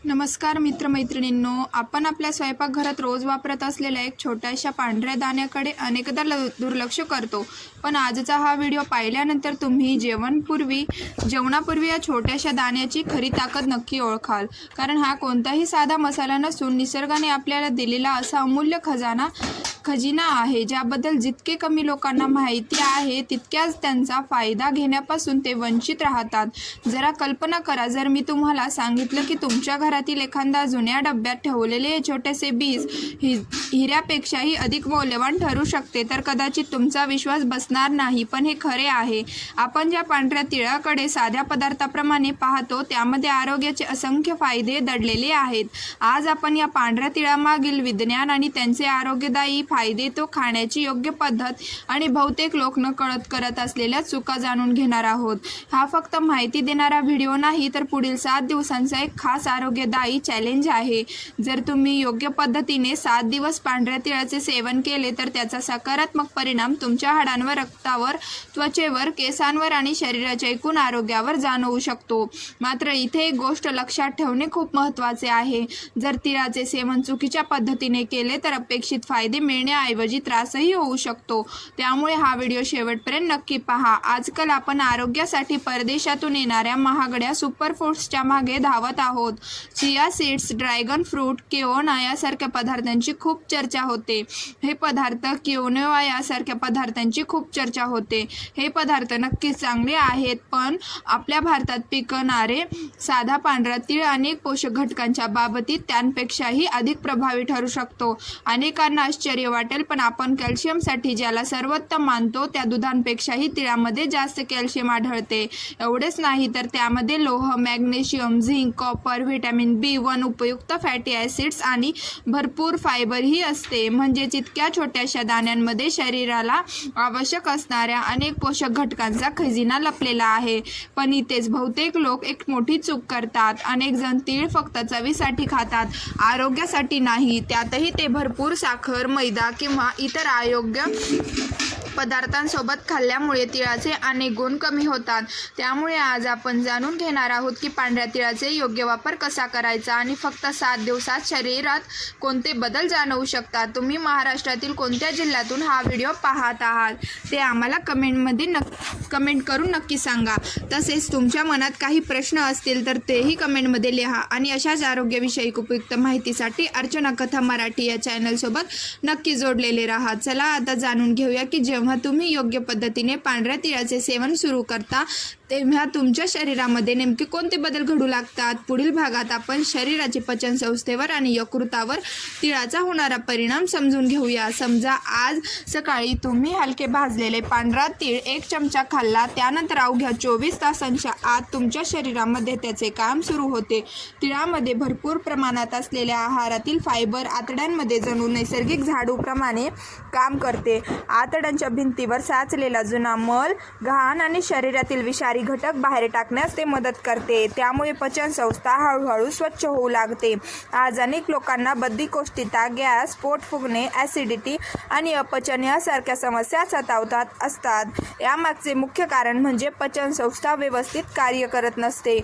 नमस्कार मित्रमैत्रिणींनो, आपण आपल्या स्वयंपाकघरात रोज वापरत असलेल्या एक छोट्याशा पांढऱ्या दाण्याकडे अनेकदा दुर्लक्ष करतो. पण आजचा हा व्हिडिओ पाहिल्यानंतर तुम्ही जेवणापूर्वी या छोट्याशा दाण्याची खरी ताकद नक्की ओळखाल. कारण हा कोणताही साधा मसाला नसून निसर्गाने आपल्याला दिलेला असा अमूल्य खजिना आहे, ज्याबद्दल जितके कमी लोकांना माहिती आहे तितक्याच त्यांचा फायदा घेण्यापासून ते वंचित राहतात. जरा कल्पना करा, जर मी तुम्हाला सांगितलं की तुमच्या घरातील एखादा जुन्या डब्यात ठेवलेले हे छोटेसे बीज हिऱ्यापेक्षाही अधिक मौल्यवान ठरू शकते, तर कदाचित तुमचा विश्वास बसणार नाही. पण हे खरे आहे. आपण ज्या पांढऱ्या तिळाकडे साध्या पदार्थाप्रमाणे पाहतो त्यामध्ये आरोग्याचे असंख्य फायदे दडलेले आहेत. आज आपण या पांढऱ्या तिळामागील विज्ञान आणि त्यांचे आरोग्यदायी फायदे, तो खाण्याची योग्य पद्धत आणि बहुतेक लोक नकळत करत असलेल्या चुका जाणून घेणार आहोत. हा फक्त माहिती देणारा व्हिडिओ नाही, तर पुढील 7 दिवसांचा एक खास आरोग्यदायी चॅलेंज आहे. जर तुम्ही योग्य पद्धतीने 7 दिवस पांढऱ्या तिळाचे सेवन केले तर त्याचा सकारात्मक परिणाम तुमच्या हाडांवर, रक्तावर, त्वचेवर, केसांवर आणि शरीराच्या एकूण आरोग्यावर जाणवू शकतो. मात्र इथे एक गोष्ट लक्षात ठेवणे खूप महत्त्वाचे आहे. जर तिळाचे सेवन चुकीच्या पद्धतीने केले तर अपेक्षित फायदे मिळण्याऐवजी त्रासही होऊ शकतो. त्यामुळे हा व्हिडिओ शेवटपर्यंत नक्की पहा. आजकाल आपण आरोग्यासाठी परदेशातून येणाऱ्या महागड्या सुपरफूड्सच्या मागे धावत आहोत. चिया सीड्स, ड्रॅगन फ्रूट, किओना यासारख्या पदार्थांची खूप चर्चा होते. किओनोवा यासारख्या पदार्थांची खूप चर्चा होते. हे पदार्थ नक्कीच चांगले आहेत, पण आपल्या भारतात पिकणारे साधा पांढरा तीळ अनेक पोषक घटकांच्या बाबतीत त्यांपेक्षाही अधिक प्रभावी ठरू शकतो. अनेकांना आश्चर्य वाटेल, पण आपण कॅल्शियमसाठी ज्याला सर्वोत्तम मानतो त्या दुधांपेक्षाही तिळामध्ये जास्त कॅल्शियम आढळते. एवढेच नाही तर त्यामध्ये लोह, magnesium, zinc, copper, vitamin B1, उपयुक्त फॅटी ॲसिड्स आणि भरपूर फायबरही असते. म्हणजेच इतक्या छोट्याशा दाण्यांमध्ये शरीराला आवश्यक असणाऱ्या अनेक पोषक घटकांचा खजिना लपलेला आहे. पण इथेच बहुतेक लोक एक मोठी चूक करतात. अनेक जण तीळ फक्त चवीसाठी खातात, आरोग्यासाठी नाही. त्यातही ते भरपूर साखर, मैदा किंवा इतर अयोग्य पदार्थांसोबत खाल्ल्यामुळे तिळाचे अनेक गुण कमी होतात. त्यामुळे आज आपण जाणून घेणार आहोत की पांढऱ्या तिळाचे योग्य वापर कसा करायचा आणि फक्त 7 दिवसात शरीरात कोणते बदल जाणवू शकतात. तुम्ही महाराष्ट्रातील कोणत्या जिल्ह्यातून हा व्हिडिओ पाहत आहात ते आम्हाला कमेंट करून नक्की सांगा. तसेच तुमच्या मनात काही प्रश्न असतील तर तेही कमेंटमध्ये लिहा. आणि अशाच आरोग्यविषयक उपयुक्त माहितीसाठी अर्चना कथा मराठी या चॅनलसोबत नक्की जोडलेले राहा. चला आता जाणून घेऊया की जेव्हा तुम्ही योग्य पद्धतीने पांढऱ्या तिळाचे सेवन सुरू करता तेव्हा तुमच्या शरीरामध्ये नेमके कोणते बदल घडू लागतात. पुढील भागात आपण शरीराची पचनसंस्थेवर आणि यकृतावर तिळाचा होणारा परिणाम समजून घेऊया. समजा आज सकाळी तुम्ही हलके भाजलेले पांढरा तीळ 1 चमचा खाल्ला, त्यानंतर अवघ्या 24 तासांच्या आत तुमच्या शरीरामध्ये त्याचे काम सुरू होते. तिळामध्ये भरपूर प्रमाणात असलेल्या आहारातील फायबर आतड्यांमध्ये जणू नैसर्गिक झाडूप्रमाणे काम करते. आतड्यांच्या भिंतीवर साचलेला जुना मल, घाण आणि शरीरातील विषारी घटक बाहेर टाकण्यास ते मदत करते. त्यामुळे पचनसंस्था हळूहळू स्वच्छ होऊ लागते. आज अनेक लोकांना बद्धकोष्ठता, गॅस, पोट फुगणे, ॲसिडिटी आणि अपचन यासारख्या समस्या सतावतात असतात. यामागचे मुख्य कारण म्हणजे पचनसंस्था व्यवस्थित कार्य करत नसते.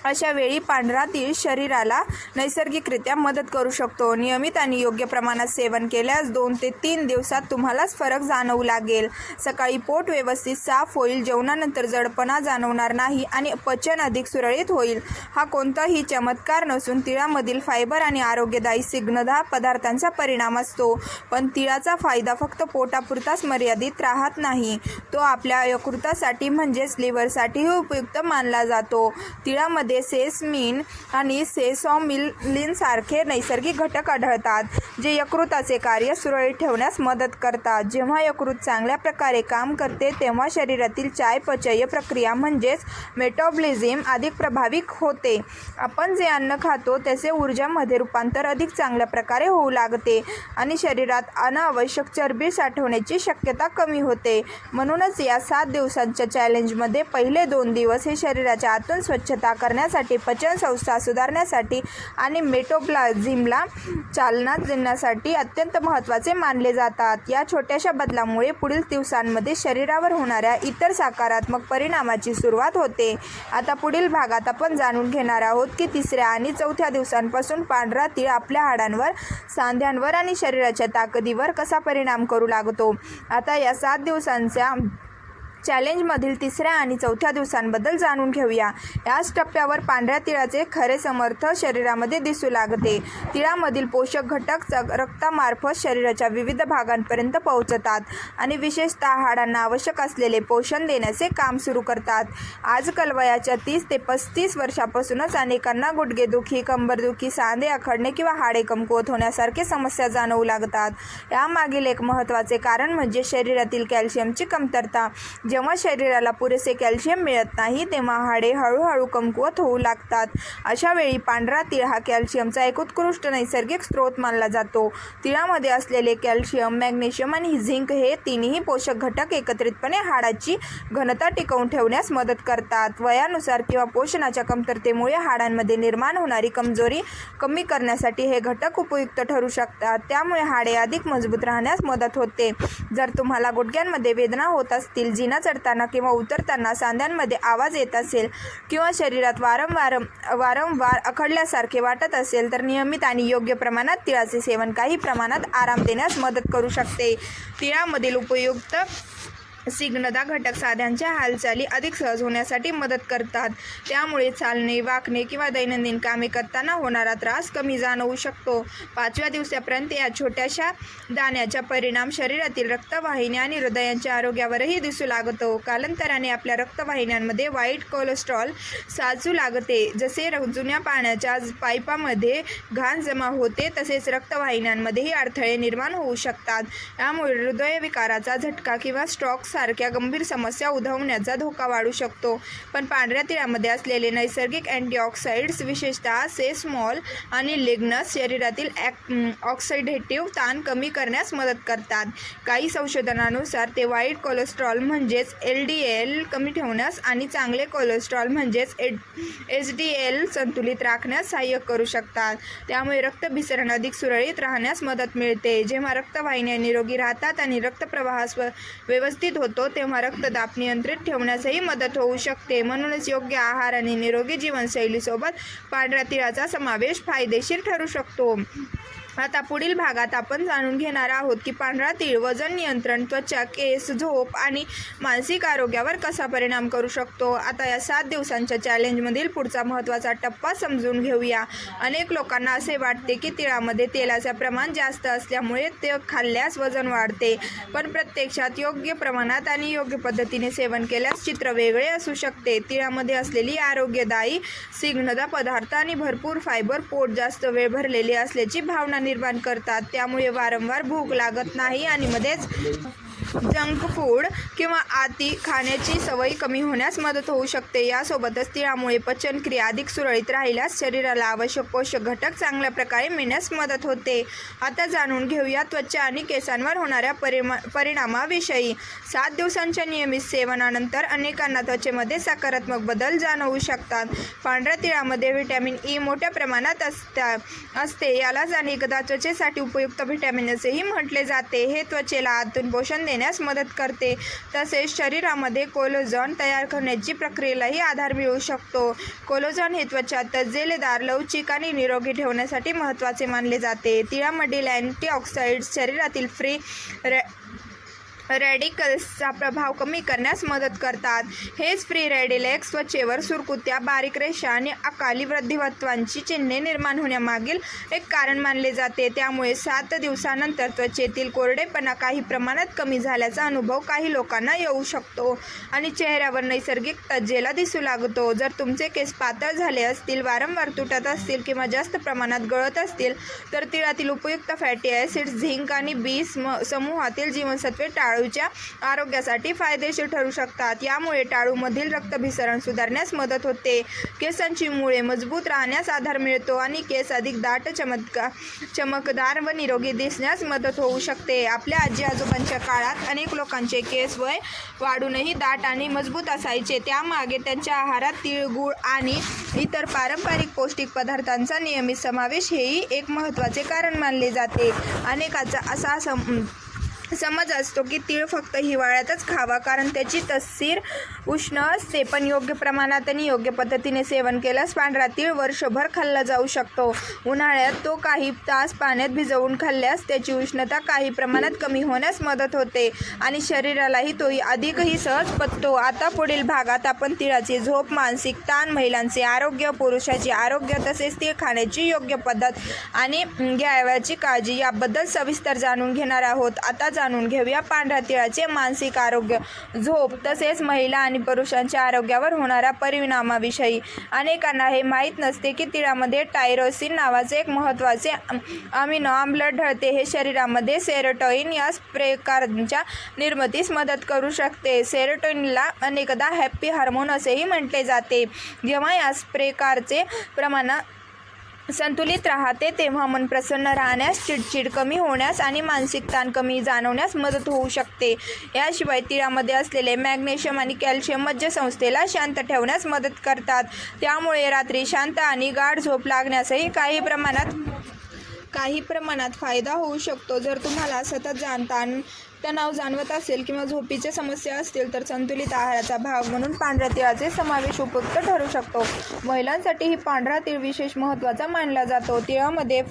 अशा वेळी पांढरा तीळ शरीराला नैसर्गिकरित्या मदत करू शकतो. नियमित आणि योग्य प्रमाणात सेवन केल्यास 2 ते 3 दिवसात तुम्हालाच फरक जाणवू लागेल. सकाळी पोट व्यवस्थित साफ होईल, जेवणानंतर जडपणा जाणवणार नाही आणि पचन अधिक सुरळीत होईल. हा कोणताही चमत्कार नसून तिळामधील फायबर आणि आरोग्यदायी स्निग्ध पदार्थांचा परिणाम असतो. पण तिळाचा फायदा फक्त पोटापुरताच मर्यादित राहत नाही, तो आपल्या यकृतासाठी म्हणजेच लिव्हरसाठीही उपयुक्त मानला जातो. तिळामध्ये सेसमिन आणि सेसॉमिलिन सारखे नैसर्गिक घटक आढळतात, जे यकृताचे कार्य सुरळीत ठेवण्यास मदत करतात. जेव्हा यकृत चांगल्या प्रकारे काम करते तेव्हा शरीरातील चयापचय प्रक्रिया म्हणजेच मेटाबॉलिझम अधिक प्रभावी होते. आपण जे अन्न खातो त्याचे ऊर्जामध्ये रूपांतर अधिक चांगल्या प्रकारे होऊ लागते आणि शरीरात अनावश्यक चरबी साठवण्याची शक्यता कमी होते. म्हणूनच या 7 दिवसांच्या चॅलेंजमध्ये पहिले 2 दिवस हे शरीराच्या आतून स्वच्छता करण्यास वाढवण्यासाठी, पचनसंस्था सुधारण्यासाठी आणि मेटाबॉलिझमला चालना देण्यासाठी अत्यंत महत्त्वाचे मानले जातात। या छोट्याशा बदलामुळे पुढील दिवसांमध्ये शरीरावर होणाऱ्या इतर सकारात्मक परिणामाची सुरुवात होते। आता पुढील भागात आपण जाणून घेणार आहोत की 3ऱ्या आणि 4थ्या दिवसांपासून पांढरा तीळ आपल्या हाडांवर, सांध्यांवर आणि शरीराच्या ताकदीवर कसा परिणाम करू लागतो। आता या 7 दिवसांच्या चॅलेंजमधील 3ऱ्या आणि 4थ्या दिवसांबद्दल जाणून घेऊया। याच टप्प्यावर पांढऱ्या तिळाचे खरे समर्थ शरीरामध्ये दिसू लागते। तिळामधील पोषक घटक रक्तामार्फत शरीराच्या विविध भागांपर्यंत पोहोचतात आणि विशेषतः हाडांना आवश्यक असलेले पोषण देण्याचे काम सुरू करतात। आजकाल वयाच्या 30 ते 35 वर्षापासूनच अनेकांना गुडघेदुखी, कंबरदुखी, सांधे आखडणे किंवा हाडे कमकुवत होण्यासारखे समस्या जाणवू लागतात। यामागील एक महत्त्वाचे कारण म्हणजे शरीरातील कॅल्शियमची कमतरता। जेव्हा शरीराला पुरेसे कॅल्शियम मिळत नाही तेव्हा हाडे हळूहळू कमकुवत होऊ लागतात। अशा वेळी पांढरा तीळ हा कॅल्शियमचा एक उत्कृष्ट नैसर्गिक स्रोत मानला जातो। तिळामध्ये असलेले कॅल्शियम, मॅग्नेशियम आणि झिंक हे तिन्ही पोषक घटक एकत्रितपणे हाडाची घनता टिकवून ठेवण्यास मदत करतात। वयानुसार किंवा पोषणाच्या कमतरतेमुळे हाडांमध्ये निर्माण होणारी कमजोरी कमी करण्यासाठी हे घटक उपयुक्त ठरू शकतात। त्यामुळे हाडे अधिक मजबूत राहण्यास मदत होते। जर तुम्हाला गुडघ्यांमध्ये वेदना होत असतील, जिना चढताना किंवा उतरताना सांध्यांमध्ये आवाज येत असेल किंवा शरीरात वारंवार अखडल्यासारखे वाटत असेल तर नियमित आणि योग्य प्रमाणात तिळाचे सेवन काही प्रमाणात आराम देण्यास मदत करू शकते। तिळामधील उपयुक्त स्निग्धता घटक सांध्यांच्या हालचाली अधिक सहज होण्यासाठी मदत करतात। त्यामुळे चालणे, वाकणे किंवा दैनंदिन कामे करताना होणारा त्रास कमी जाणवू शकतो। 5व्या दिवसापर्यंत या छोट्याशा दाण्याचा परिणाम शरीरातील रक्तवाहिन्या आणि हृदयाच्या आरोग्यावरही दिसू लागतो। कालांतराने आपल्या रक्तवाहिन्यांमध्ये वाईट कोलेस्ट्रॉल साचू लागते। जसे जुन्या पाण्याच्या पाईपामध्ये घाण जमा होते तसेच रक्तवाहिन्यांमध्येही अडथळे निर्माण होऊ शकतात। यामुळे हृदयविकाराचा झटका किंवा स्ट्रोक सारख्या गंभीर समस्या उद्भवण्याचा धोका वाढू शकतो। पण पांढऱ्या तिळामध्ये असलेले नैसर्गिक अँटीऑक्सिडंट्स, विशेषतः सेसमॉल आणि लिग्नस, शरीरातील ऑक्सिडेटिव्ह ताण कमी करण्यास मदत करतात। काही संशोधनानुसार ते वाईट कोलेस्ट्रॉल म्हणजेच LDL कमी ठेवण्यास आणि चांगले कोलेस्ट्रॉल म्हणजेच HDL संतुलित राखण्यास सहाय्य करू शकतात। त्यामुळे रक्तभिसरण अधिक सुरळीत राहण्यास मदत मिळते। जेव्हा रक्तवाहिन्या निरोगी राहतात आणि रक्तप्रवाह व्यवस्थित होतो तेव्हा रक्तदाब नियंत्रित ठेवण्यासही मदत होऊ शकते। म्हणूनच योग्य आहार आणि निरोगी जीवनशैलीसोबत पांढऱ्या तिळाचा समावेश फायदेशीर ठरू शकतो। आता पुढील भागात आपण जाणून घेणार आहोत की पांढरा तीळ वजन नियंत्रण, त्वचा, केस, झोप आणि मानसिक आरोग्यावर कसा परिणाम करू शकतो। आता या 7 दिवसांच्या चॅलेंजमधील पुढचा महत्त्वाचा टप्पा समजून घेऊया। अनेक लोकांना असे वाटते की तिळामध्ये तेलाचे प्रमाण जास्त असल्यामुळे ते खाल्ल्यास वजन वाढते, पण प्रत्यक्षात योग्य प्रमाणात आणि योग्य पद्धतीने सेवन केल्यास चित्र वेगळे असू शकते। तिळामध्ये असलेली आरोग्यदायी स्निग्ध पदार्थ आणि भरपूर फायबर पोट जास्त वेळ भरलेले असल्याची भावना निर्माण करतात। त्यामुळे वारंवार भूक लागत नाही आणि मध्येच जंक फूड किंवा आती खाण्याची सवय कमी होण्यास मदत होऊ शकते। यासोबतच तिळामुळे पचनक्रिया अधिक सुरळीत राहिल्यास शरीराला आवश्यक पोषक घटक चांगल्या प्रकारे मिळण्यास मदत होते। आता जाणून घेऊया त्वचा आणि केसांवर होणाऱ्या परिणामाविषयी। 7 दिवसांच्या नियमित सेवनानंतर अनेकांना त्वचेमध्ये सकारात्मक बदल जाणवू शकतात। पांढऱ्या तिळामध्ये व्हिटॅमिन ई मोठ्या प्रमाणात असते। यालाच अनेकदा त्वचेसाठी उपयुक्त व्हिटॅमिन असेही म्हटले जाते। हे त्वचेला आतून पोषण देण्यास मदत करते। तसेच शरीरामध्ये कोलेजन तयार करण्याची प्रक्रियेलाही आधार मिळू शकतो। कोलेजन हे त्वचा तजेलेदार, लवचिक आणि निरोगी ठेवण्यासाठी महत्त्वाचे मानले जाते। तिळामधील अँटीऑक्सिडंट्स शरीरातील फ्री रॅडिकल्सचा प्रभाव कमी करण्यास मदत करतात। हेच फ्री रॅडिकल्स त्वचेवर सुरकुत्या, बारीक रेषा आणि अकाली वृद्धिवत्वांची चिन्हे निर्माण होण्यामागील एक कारण मानले जाते। त्यामुळे 7 दिवसानंतर त्वचेतील कोरडेपणा काही प्रमाणात कमी झाल्याचा अनुभव काही लोकांना येऊ शकतो आणि चेहऱ्यावर नैसर्गिक तजेला दिसू लागतो। जर तुमचे केस पातळ झाले असतील, वारंवार तुटत असतील किंवा जास्त प्रमाणात गळत असतील तर तिळातील उपयुक्त फॅटी ॲसिड्स, झिंक आणि बी समूहातील जीवनसत्वे टाळू टाळूच्या आरोग्यासाठी फायदेशीर ठरू शकतात. यामुळे टाळूमधील रक्तभिसरण सुधारण्यास मदत होते. केसांची मुळे मजबूत राहण्यास आधार मिळतो आणि केस अधिक दाट, चमकदार व निरोगी दिसण्यास मदत होऊ शकते. आपल्या आजी आजोबांच्या काळात अनेक लोकांचे केस वय वाढूनही दाट आणि मजबूत असायचे. त्यामागे त्यांच्या आहारात तीळ, गूळ आणि इतर पारंपरिक पौष्टिक पदार्थांचा नियमित समावेश हेही एक महत्त्वाचे कारण मानले जाते. अनेकांचा असा समज असतो की तीळ फक्त हिवाळ्यातच खावा कारण त्याची तस्सीर उष्ण असते, पण योग्य प्रमाणात आणि योग्य पद्धतीने सेवन केल्यास पांढरा तीळ वर्षभर खाल्ला जाऊ शकतो. उन्हाळ्यात तो काही तास पाण्यात भिजवून खाल्ल्यास त्याची उष्णता काही प्रमाणात कमी होण्यास मदत होते आणि शरीरालाही तोही अधिकही सहज पचतो. आता पुढील भागात आपण तिळाची झोप, मानसिक ताण, महिलांचे आरोग्य, पुरुषाचे आरोग्य तसेच तीळ खाण्याची योग्य पद्धत आणि घ्यावयाची काळजी याबद्दल सविस्तर जाणून घेणार आहोत. आता जाणून घेऊया पांढऱ्या तिळाचे मानसिक आरोग्य, झोप तसेच महिला आणि पुरुषांच्या आरोग्यावर होणाऱ्या परिणामाविषयी. अनेकांना हे माहीत नसते की तिळामध्ये टायरोसिन नावाचे एक महत्त्वाचे अमिनो आम्ल ढळते. हे शरीरामध्ये सेरोटोनिन या प्रकारच्या निर्मितीस मदत करू शकते. सेरोटोनिनला अनेकदा हॅपी हार्मोन असेही म्हटले जाते. जेव्हा या प्रकारचे प्रमाण संतुलित राहते तेव्हा मन प्रसन्न राहण्यास, चिडचिड कमी होण्यास आणि मानसिक ताण कमी जाणवण्यास मदत होऊ शकते. याशिवाय तिळामध्ये असलेले मॅग्नेशियम आणि कॅल्शियम मज्जासंस्थेला शांत ठेवण्यास मदत करतात. त्यामुळे रात्री शांत आणि गाढ झोप लागण्यासही काही प्रमाणात फायदा होऊ शकतो. जर तुम्हाला सतत तणाव जाणवत असेल किंवा झोपीच्या समस्या असतील तर संतुलित आहाराचा भाग म्हणून पांढऱ्या तिळाचे समावेश उपयुक्त ठरू शकतो. महिलांसाठीही पांढरा तीळ विशेष महत्त्वाचा मानला जातो. तिळामध्ये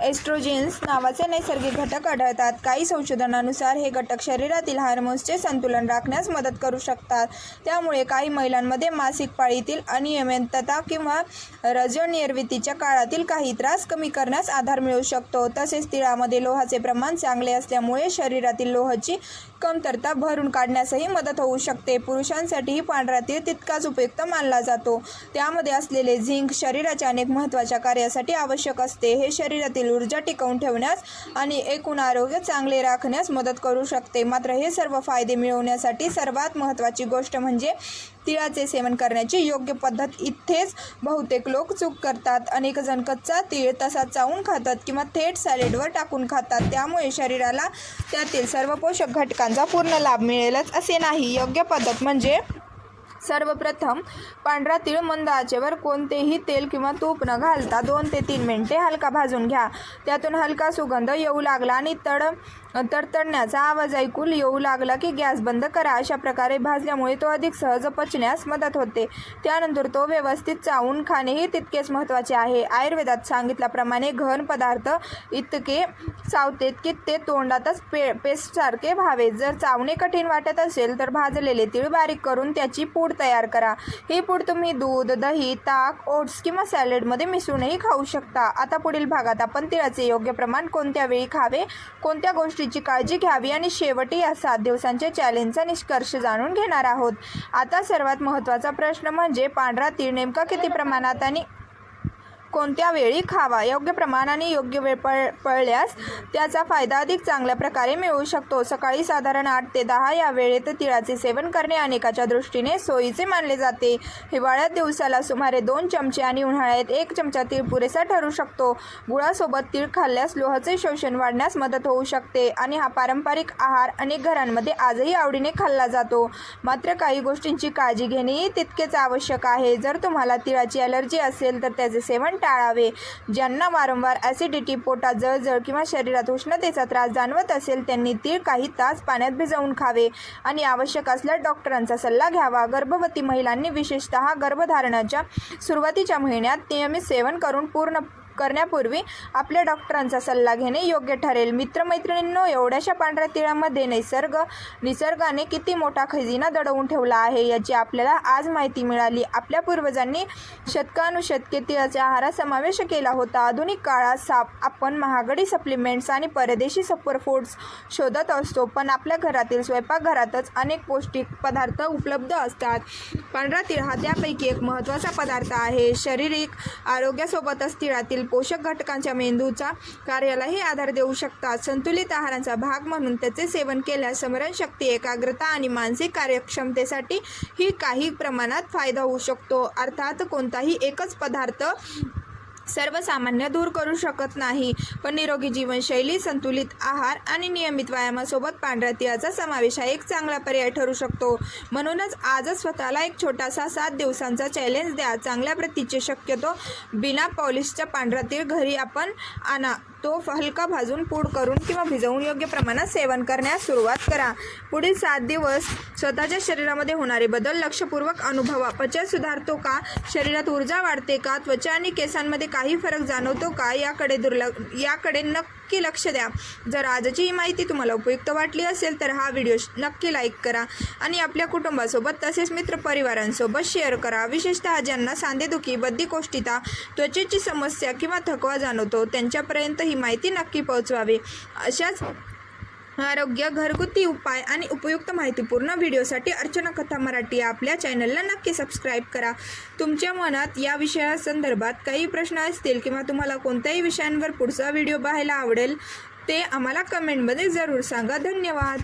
एस्ट्रोजेन्स नावाचे नैसर्गिक घटक आढळतात. काही संशोधनानुसार हे घटक शरीरातील हार्मोन्सचे संतुलन राखण्यास मदत करू शकतात. त्यामुळे काही महिलांमध्ये मासिक पाळीतील अनियमितता किंवा रजोनिर्मितीच्या काळातील काही त्रास कमी करण्यास आधार मिळू शकतो. तसेच तिळामध्ये लोहाचे प्रमाण चांगले असल्यामुळे शरीरातील लोहाची कमतरता भरून काढण्यासही मदत होऊ शकते. पुरुषांसाठीही पांढरा तीळ तितकाच उपयुक्त मानला जातो. त्यामध्ये असलेले झिंक शरीराच्या अनेक महत्त्वाच्या कार्यासाठी आवश्यक असते. हे शरीरातील ऊर्जा टिकवून ठेवण्यास आणि एकूण आरोग्य चांगले राखण्यास मदत करू शकते. मात्र हे सर्व फायदे मिळवण्यासाठी सर्वात महत्त्वाची गोष्ट म्हणजे तिळाचे सेवन करण्याची योग्य पद्धत. इथेच बहुतेक लोक चूक करतात. अनेक जण कच्चा तीळ तसा चावून खातात किंवा थेट सॅलेडवर टाकून खातात. त्यामुळे शरीराला त्यातील सर्व पोषक घटकांचा पूर्ण लाभ मिळेलच असे नाही. योग्य पद्धत म्हणजे सर्वप्रथम पांढरा तीळ मंद आचेवर कोणतेही तेल किंवा तूप न घालता 2 ते 3 मिनिटे हलका भाजून घ्या. त्यातून हलका सुगंध येऊ लागला आणि तडतडण्याचा आवाज ऐकू येऊ लागला की गॅस बंद करा. अशा प्रकारे भाजल्यामुळे तो अधिक सहज पचण्यास मदत होते. त्यानंतर तो व्यवस्थित चावून खाणेही तितकेच महत्त्वाचे आहे. आयुर्वेदात सांगितल्याप्रमाणे घन पदार्थ इतके चावतेत की ते तोंडातच पेस्टसारखे व्हावे. जर चावणे कठीण वाटत असेल तर भाजलेले तीळ बारीक करून त्याची पूड तयार करा. ही पूड तुम्ही दूध, दही, ताक, ओट्स किंवा सॅलेडमध्ये मिसळूनही खाऊ शकता. आता पुढील भागात आपण तिळाचे योग्य प्रमाण, कोणत्या वेळी खावे, कोणत्या गोष्टीची काळजी घ्यावी आणि शेवटी या 7 दिवसांच्या चॅलेंजचा निष्कर्ष जाणून घेणार आहोत. आता सर्वात महत्त्वाचा प्रश्न म्हणजे पांढरा तीळ नेमका किती प्रमाणात आणि कोणत्या वेळी खावा. योग्य प्रमाण आणि योग्य वेळ पळल्यास त्याचा फायदा अधिक चांगल्या प्रकारे मिळू शकतो. सकाळी साधारण 8 ते 10 या वेळेत तिळाचे सेवन करणे अनेकाच्या दृष्टीने सोयीचे मानले जाते. हिवाळ्यात दिवसाला सुमारे 2 चमचे आणि उन्हाळ्यात 1 चमचा तीळ पुरेसा ठरू शकतो. गुळासोबत तीळ खाल्ल्यास लोहाचे शोषण वाढण्यास मदत होऊ शकते आणि हा पारंपरिक आहार अनेक घरांमध्ये आजही आवडीने खाल्ला जातो. मात्र काही गोष्टींची काळजी घेणेही तितकेच आवश्यक आहे. जर तुम्हाला तिळाची ॲलर्जी असेल तर त्याचे सेवन टाळावे. ज्यांना वारंवार ॲसिडिटी, पोटात जळजळ किंवा शरीरात उष्णतेचा त्रास जाणवत असेल त्यांनी तीळ काही तास पाण्यात भिजवून खावे आणि आवश्यक असल्यास डॉक्टरांचा सल्ला घ्यावा. गर्भवती महिलांनी विशेषतः गर्भधारणाच्या सुरुवातीच्या महिन्यात नियमित सेवन करण्यापूर्वी आपल्या डॉक्टरांचा सल्ला घेणे योग्य ठरेल. मित्रमैत्रिणींनो, एवढ्याशा पांढऱ्या तिळामध्ये निसर्गाने किती मोठा खजिना दडवून ठेवला आहे याची आपल्याला आज माहिती मिळाली. आपल्या पूर्वजांनी शतकानुशतके तिळाच्या आहारात समावेश केला होता. आधुनिक काळात आपण महागडी सप्लिमेंट्स आणि परदेशी सुपर फूड्स शोधत असतो, पण आपल्या घरातील स्वयंपाकघरातच अनेक पौष्टिक पदार्थ उपलब्ध असतात. पांढरा तीळ हा त्यापैकी एक महत्त्वाचा पदार्थ आहे. शारीरिक आरोग्यासोबतच तिळातील शरीरातील पोषक घटकांच्या मेंदूचा कार्यालाही आधार देऊ शकतात. संतुलित आहाराचा भाग म्हणून त्याचे सेवन केल्यास स्मरणशक्ती, एकाग्रता आणि मानसिक कार्यक्षमतेसाठी ही काही प्रमाणात फायदा होऊ शकतो. अर्थात कोणताही एकच पदार्थ सर्वसामान्य दूर करू शकत नाही, पण निरोगी जीवनशैली, संतुलित आहार आणि नियमित व्यायामासोबत पांढऱ्या तिळाचा समावेश हा एक चांगला पर्याय ठरू शकतो. म्हणूनच आजच स्वतःला एक छोटासा 7 दिवसांचा चॅलेंज द्या. चांगल्या प्रतीचे, शक्यतो बिना पॉलिशचा पांढरा तीळ घरी आपण आणा. तो हलका भाजून पूड करून किंवा भिजवून योग्य प्रमाणात सेवन करण्यास सुरुवात करा. पुढील 7 दिवस स्वतःच्या शरीरामध्ये होणारे बदल लक्षपूर्वक अनुभवा. पचन सुधारतो का? शरीरात ऊर्जा वाढते का? त्वचा आणि केसांमध्ये काही फरक जाणवतो का? याकडे नक्की लक्ष द्या. जर आजची ही माहिती तुम्हाला उपयुक्त वाटली असेल तर हा व्हिडिओ नक्की लाईक करा आणि आपल्या कुटुंबासोबत तसेच मित्रपरिवारांसोबत शेअर करा. विशेषतः ज्यांना सांधेदुखी, बद्धकोष्ठता, त्वचेची समस्या किंवा थकवा जाणवतो त्यांच्यापर्यंत ही माहिती नक्की पोहोचवावी. अशाच आरोग्य, घरगुती उपाय आणि उपयुक्त माहितीपूर्ण व्हिडिओसाठी अर्चना कथा मराठी या आपल्या चॅनलला नक्की सबस्क्राईब करा. तुमच्या मनात या विषयासंदर्भात काही प्रश्न असतील किंवा तुम्हाला कोणत्याही विषयांवर पुढचा व्हिडिओ पाहायला आवडेल ते आम्हाला कमेंटमध्ये जरूर सांगा. धन्यवाद.